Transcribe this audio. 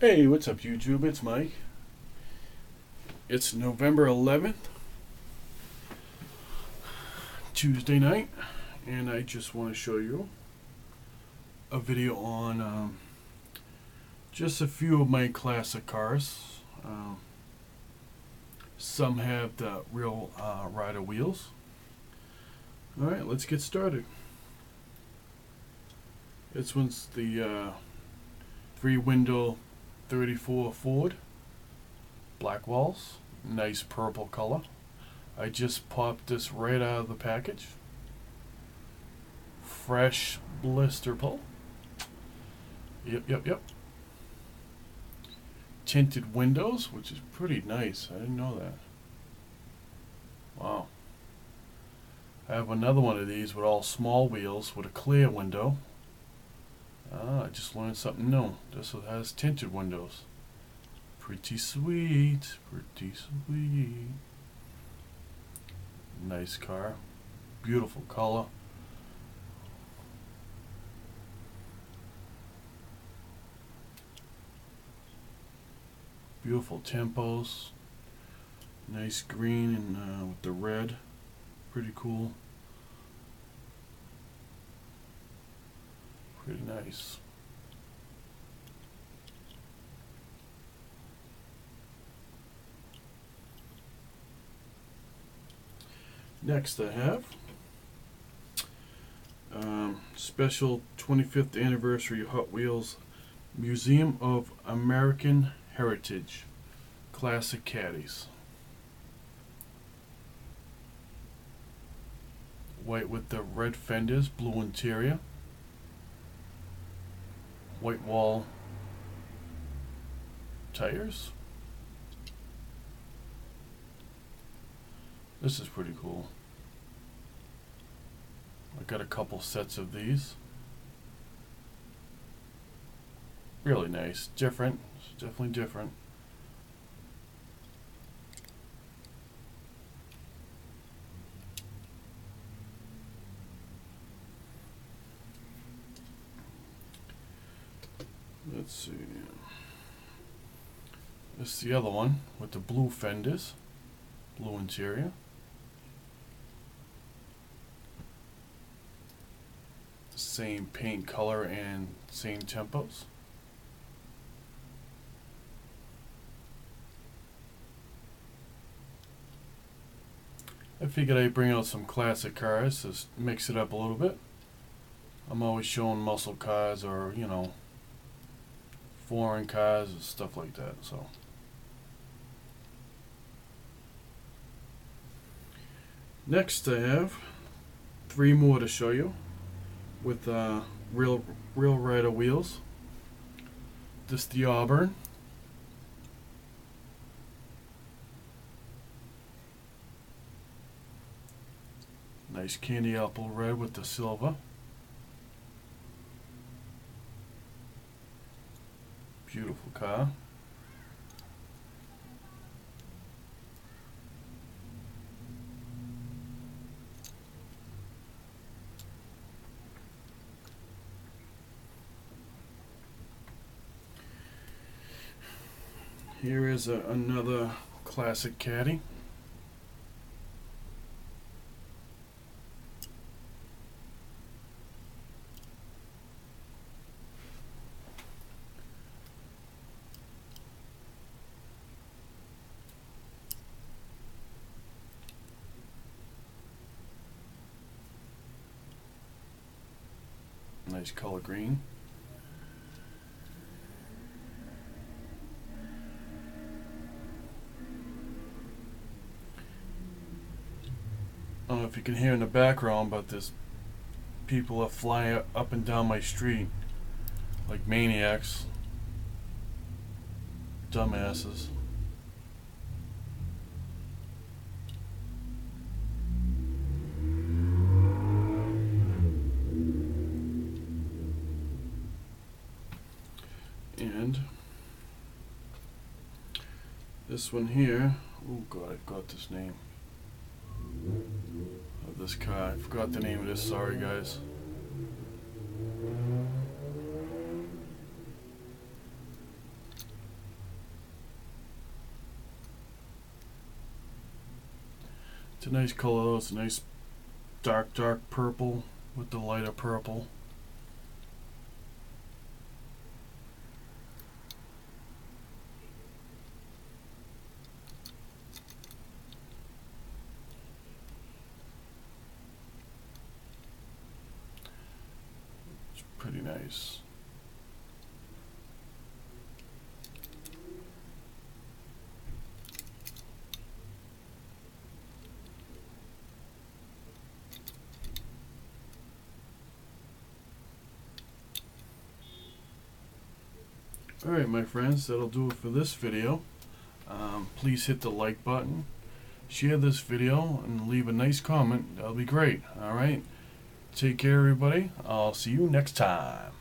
Hey, what's up, YouTube? It's Mike. It's November 11th, Tuesday night, and I just want to show you a video on just a few of my classic cars. Some have the real rider wheels. Alright, let's get started. This one's the 3-window 34 Ford, black walls, nice purple color. I just popped this right out of the package. Fresh blister pull. Yep. Tinted windows, which is pretty nice. I didn't know that. Wow. I have another one of these with all small wheels with a clear window. I just learned something new. This one has tinted windows. Pretty sweet. Pretty sweet. Nice car. Beautiful color. Beautiful tempos. Nice green and with the red. Pretty cool. Pretty nice. Next I have special 25th anniversary Hot Wheels Museum of American Heritage classic caddies. White with the red fenders, blue interior. White wall tires. This is pretty cool. I got a couple sets of these. Really nice. Different. It's definitely different. Let's see. This is the other one with the blue fenders, blue interior. Same paint color and same tempos. I figured I'd bring out some classic cars, just mix it up a little bit. I'm always showing muscle cars or, you know, foreign cars and stuff like that. So next I have 3 more to show you with real rider wheels. This the Auburn. Nice candy apple red with the silver. Beautiful car. Here is another classic caddy. Nice color green. I don't know if you can hear in the background, but there's people are flying up and down my street like maniacs. Dumbasses. And this one here, oh god, I forgot this name of this car. I forgot the name of this, sorry guys. It's a nice color though. It's a nice dark purple with the lighter purple. It's pretty nice. Alright my friends, that'll do it for this video. Please hit the like button, share this video, and leave a nice comment. That'll be great. Alright, take care everybody. I'll see you next time.